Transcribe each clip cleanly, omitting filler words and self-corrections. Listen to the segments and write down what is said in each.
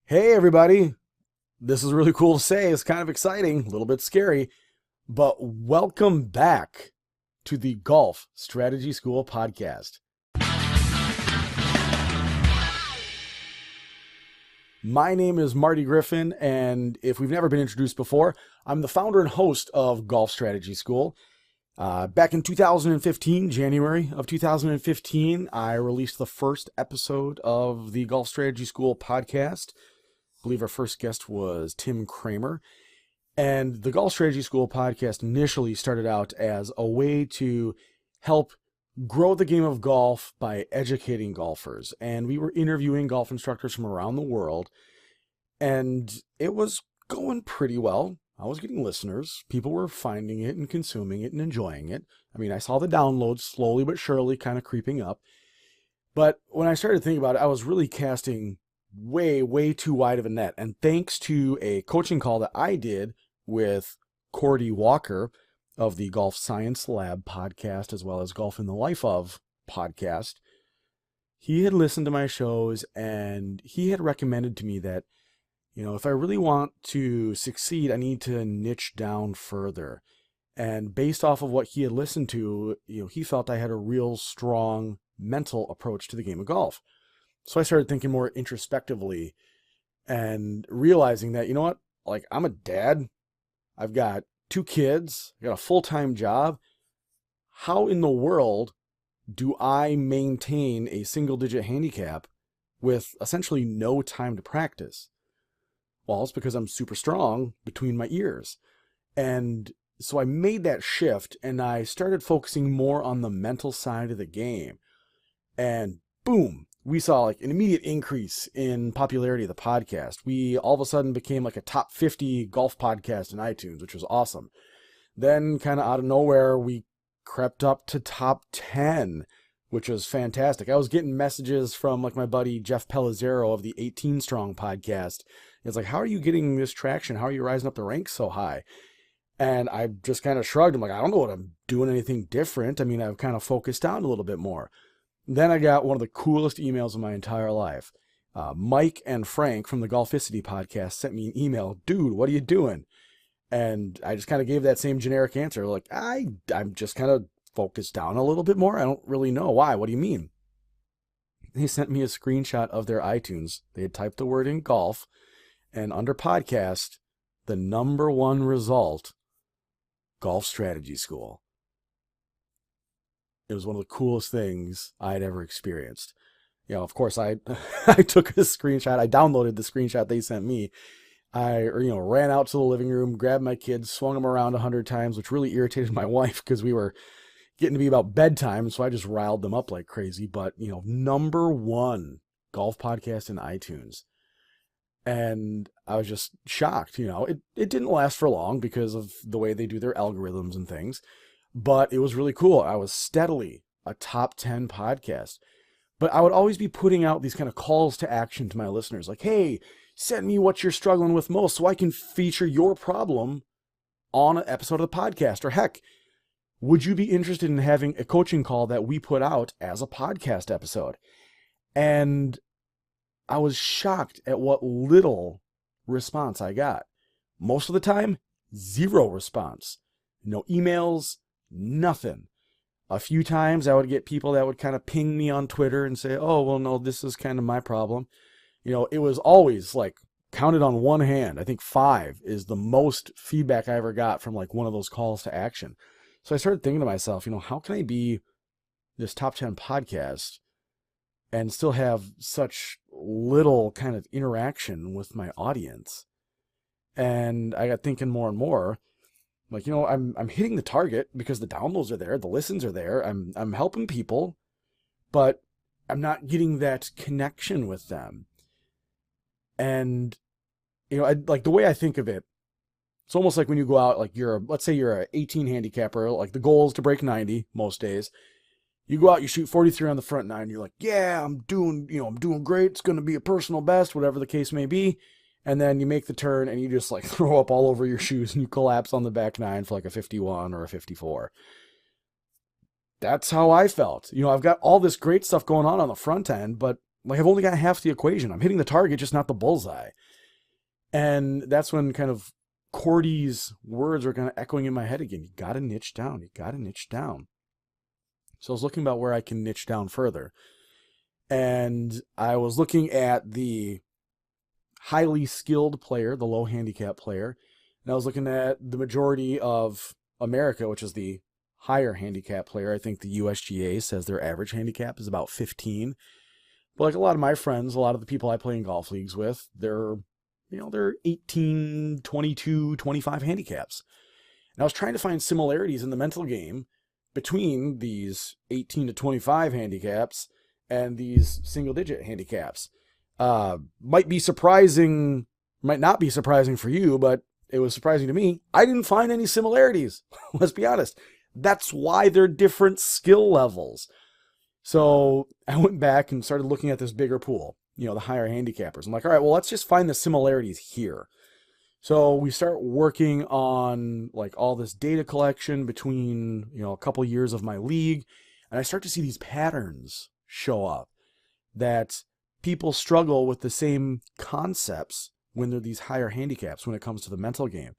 Hey, everybody. This is really cool to say. It's kind of exciting, a little bit scary, but welcome back to the Golf Strategy School podcast. My name is Marty Griffin, and if we've never been introduced before, I'm the founder and host of Golf Strategy School. Back in 2015, January of 2015, I released the first episode of the Golf Strategy School podcast. I believe our first guest was Tim Kramer. And the Golf Strategy School podcast initially started out as a way to help grow the game of golf by educating golfers. And we were interviewing golf instructors from around the world. And it was going pretty well. I was getting listeners. People were finding it and consuming it and enjoying it. I mean, I saw the downloads slowly but surely kind of creeping up. But when I started thinking about it, I was really casting way too wide of a net. And thanks to a coaching call that I did with Cordy Walker of the Golf Science Lab podcast, as well as Golf in the Life of podcast, he had listened to my shows and he had recommended to me that, if I really want to succeed, I need to niche down further. And based off of what he had listened to, he felt I had a real strong mental approach to the game of golf. So I started thinking more introspectively and realizing that, I'm a dad. I've got 2 kids. I got a full-time job. How in the world do I maintain a single-digit handicap with essentially no time to practice? Well, it's because I'm super strong between my ears. And so I made that shift and I started focusing more on the mental side of the game. And boom, we saw an immediate increase in popularity of the podcast. We all of a sudden became a top 50 golf podcast in iTunes, which was awesome. Then kind of out of nowhere, we crept up to top 10, which was fantastic. I was getting messages from my buddy Jeff Pellizzero of the 18 Strong podcast. It's how are you getting this traction? How are you rising up the ranks so high? And I just kind of shrugged. I'm I don't know what I'm doing anything different. I mean, I've kind of focused down a little bit more. Then I got one of the coolest emails of my entire life. Mike and Frank from the Golficity podcast sent me an email. Dude, what are you doing? And I just kind of gave that same generic answer. I'm just kind of focused down a little bit more. I don't really know why. What do you mean? They sent me a screenshot of their iTunes. They had typed the word in golf, and under podcast, the number 1 result, Golf Strategy School. It was one of the coolest things I had ever experienced. Of course, I took a screenshot. I downloaded the screenshot they sent me. I ran out to the living room, grabbed my kids, swung them around 100 times, which really irritated my wife because we were getting to be about bedtime. So I just riled them up like crazy. But, number 1 golf podcast in iTunes. And I was just shocked. It didn't last for long because of the way they do their algorithms and things. But it was really cool. I was steadily a top 10 podcast. But I would always be putting out these kind of calls to action to my listeners. Hey, send me what you're struggling with most so I can feature your problem on an episode of the podcast. Or heck, would you be interested in having a coaching call that we put out as a podcast episode? And I was shocked at what little response I got. Most of the time, 0 response. No emails, nothing. A few times I would get people that would kind of ping me on Twitter and say, oh, well, no, this is kind of my problem. It was always counted on one hand. I think 5 is the most feedback I ever got from one of those calls to action. So I started thinking to myself, how can I be this top 10 podcast and still have such little kind of interaction with my audience? And I got thinking more and more, I'm hitting the target because the downloads are there, the listens are there, I'm helping people, but I'm not getting that connection with them. And the way I think of it, it's almost like when you go out, let's say you're an 18 handicapper, the goal is to break 90 most days. You go out, you shoot 43 on the front 9, you're yeah, I'm doing great, it's going to be a personal best, whatever the case may be. And then you make the turn and you just throw up all over your shoes and you collapse on the back 9 for a 51 or a 54. That's how I felt. I've got all this great stuff going on the front end, but like I've only got half the equation. I'm hitting the target, just not the bullseye. And that's when kind of Cordy's words were kind of echoing in my head again. You got to niche down. You got to niche down. So I was looking about where I can niche down further. And I was looking at the highly skilled player, the low handicap player. And I was looking at the majority of America, which is the higher handicap player. I think the USGA says their average handicap is about 15. But like a lot of my friends, a lot of the people I play in golf leagues with, they're 18, 22, 25 handicaps. And I was trying to find similarities in the mental game between these 18 to 25 handicaps and these single-digit handicaps. Might be surprising, might not be surprising for you, but it was surprising to me. I didn't find any similarities. Let's be honest. That's why they're different skill levels. So I went back and started looking at this bigger pool, the higher handicappers. I'm like, all right, well, let's just find the similarities here. So we start working on like all this data collection between, a couple years of my league. And I start to see these patterns show up that people struggle with the same concepts when they're these higher handicaps when it comes to the mental game.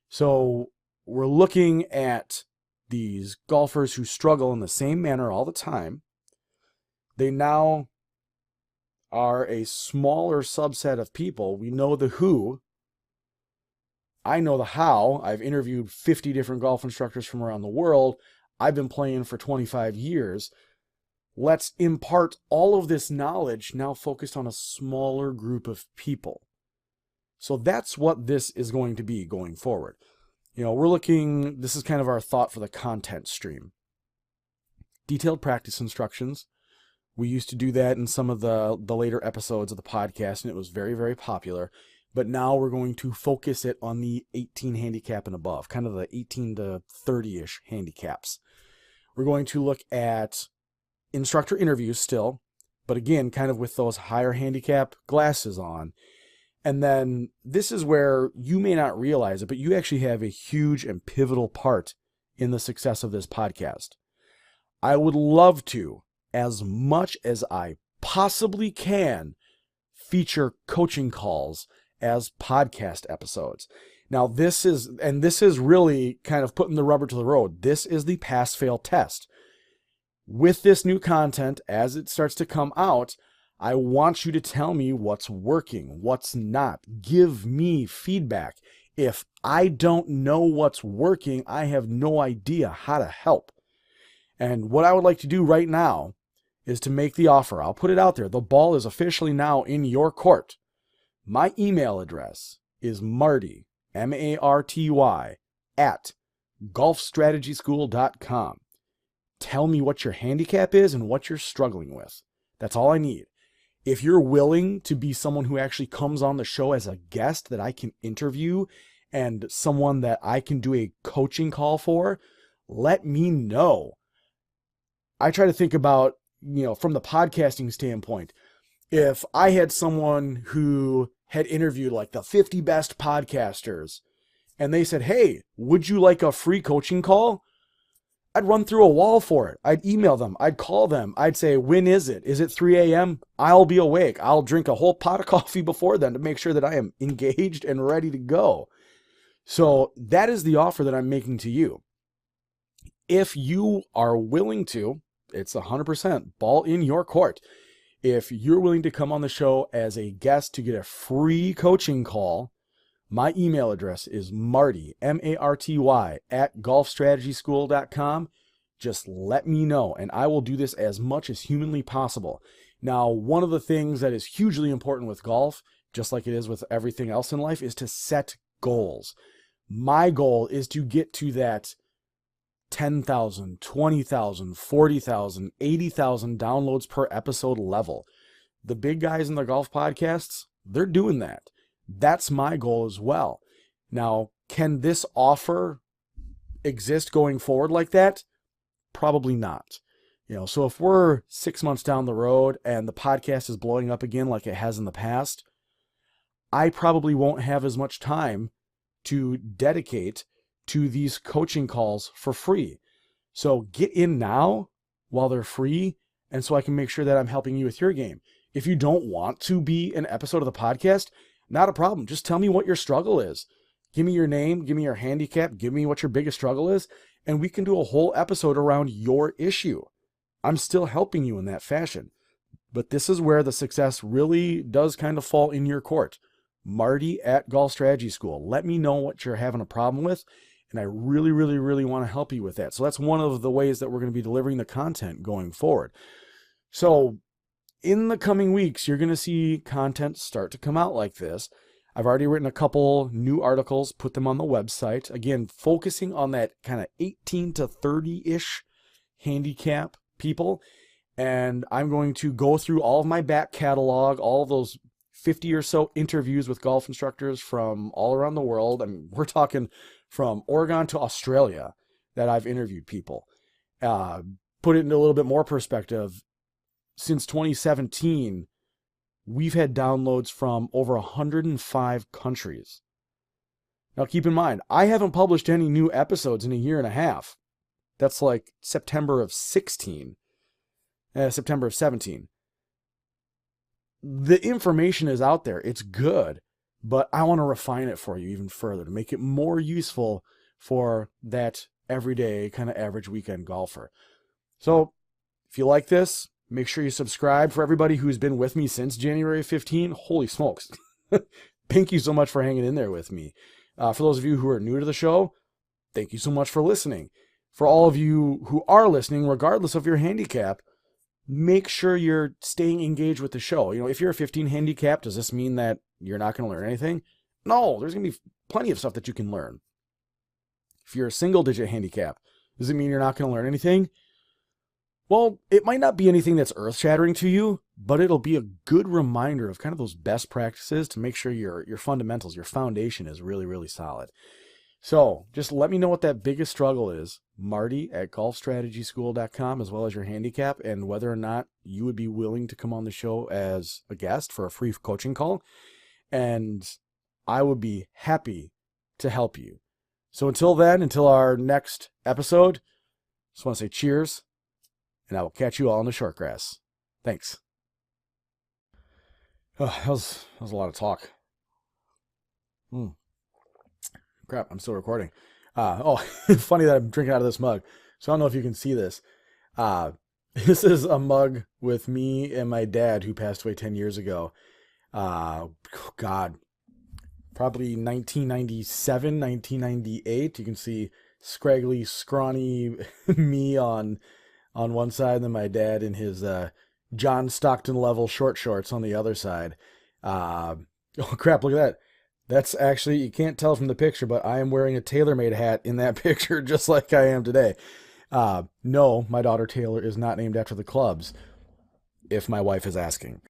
So we're looking at these golfers who struggle in the same manner all the time. They now are a smaller subset of people. We know the who. I know the how. I've interviewed 50 different golf instructors from around the world. I've been playing for 25 years. Let's impart all of this knowledge now focused on a smaller group of people. So that's what this is going to be going forward. We're looking, this is kind of our thought for the content stream. Detailed practice instructions. We used to do that in some of the later episodes of the podcast, and it was very, very popular. But now we're going to focus it on the 18 handicap and above, kind of the 18 to 30-ish handicaps. We're going to look at instructor interviews still, but again, kind of with those higher handicap glasses on. And then this is where you may not realize it, but you actually have a huge and pivotal part in the success of this podcast. I would love to, as much as I possibly can, feature coaching calls as podcast episodes. Now this is really kind of putting the rubber to the road. This is the pass-fail test. With this new content, as it starts to come out, I want you to tell me what's working, what's not. Give me feedback. If I don't know what's working, I have no idea how to help. And what I would like to do right now is to make the offer. I'll put it out there. The ball is officially now in your court. My email address is Marty, M-A-R-T-Y, at golfstrategyschool.com. Tell me what your handicap is and what you're struggling with. That's all I need. If you're willing to be someone who actually comes on the show as a guest that I can interview and someone that I can do a coaching call for, let me know. I try to think about, from the podcasting standpoint, if I had someone who had interviewed like the 50 best podcasters and they said, hey, would you like a free coaching call? I'd run through a wall for it. I'd email them. I'd call them. I'd say, when is it? Is it 3 a.m.? I'll be awake. I'll drink a whole pot of coffee before then to make sure that I am engaged and ready to go. So that is the offer that I'm making to you. If you are willing to, it's 100% ball in your court. If you're willing to come on the show as a guest to get a free coaching call, my email address is Marty, M-A-R-T-Y, at golfstrategyschool.com. Just let me know, and I will do this as much as humanly possible. Now, one of the things that is hugely important with golf, just like it is with everything else in life, is to set goals. My goal is to get to that 10,000, 20,000, 40,000, 80,000 downloads per episode level. The big guys in the golf podcasts, they're doing that. That's my goal as well. Now, can this offer exist going forward like that? Probably not. So if we're 6 months down the road and the podcast is blowing up again like it has in the past, I probably won't have as much time to dedicate to these coaching calls for free. So get in now while they're free, and so I can make sure that I'm helping you with your game. If you don't want to be an episode of the podcast, not a problem. Just tell me what your struggle is. Give me your name, give me your handicap, give me what your biggest struggle is, and we can do a whole episode around your issue. I'm still helping you in that fashion. But this is where the success really does kind of fall in your court. Marty at Golf Strategy School. Let me know what you're having a problem with, and I really, really, really want to help you with that. So that's one of the ways that we're going to be delivering the content going forward. So in the coming weeks, you're going to see content start to come out like this. I've already written a couple new articles, put them on the website. Again, focusing on that kind of 18 to 30-ish handicap people. And I'm going to go through all of my back catalog, all of those 50 or so interviews with golf instructors from all around the world. I mean, we're talking from Oregon to Australia that I've interviewed people. Put it into a little bit more perspective. Since 2017, we've had downloads from over 105 countries. Now, keep in mind, I haven't published any new episodes in a year and a half. That's like September of 17. The information is out there. It's good, but I want to refine it for you even further to make it more useful for that everyday kind of average weekend golfer. So if you like this, make sure you subscribe. For everybody who's been with me since January 15, holy smokes. Thank you so much for hanging in there with me. For those of you who are new to the show, thank you so much for listening. For all of you who are listening, regardless of your handicap, make sure you're staying engaged with the show. You know, if you're a 15 handicap, does this mean that you're not going to learn anything? No, there's going to be plenty of stuff that you can learn. If you're a single digit handicap, does it mean you're not going to learn anything? Well, it might not be anything that's earth-shattering to you, but it'll be a good reminder of kind of those best practices to make sure your fundamentals, your foundation is really, really solid. So just let me know what that biggest struggle is. Marty at golfstrategyschool.com, as well as your handicap, and whether or not you would be willing to come on the show as a guest for a free coaching call. And I would be happy to help you. So until then, until our next episode, just want to say cheers, and I will catch you all in the short grass. Thanks. Oh, that was a lot of talk. Crap, I'm still recording. Funny that I'm drinking out of this mug. So I don't know if you can see this. This is a mug with me and my dad who passed away 10 years ago. God, probably 1997, 1998. You can see scraggly, scrawny me on one side, and then my dad in his John Stockton level short shorts on the other side. Oh crap, look at that. That's actually, you can't tell from the picture, but I am wearing a TaylorMade hat in that picture, just like I am today. No, my daughter Taylor is not named after the clubs, if my wife is asking.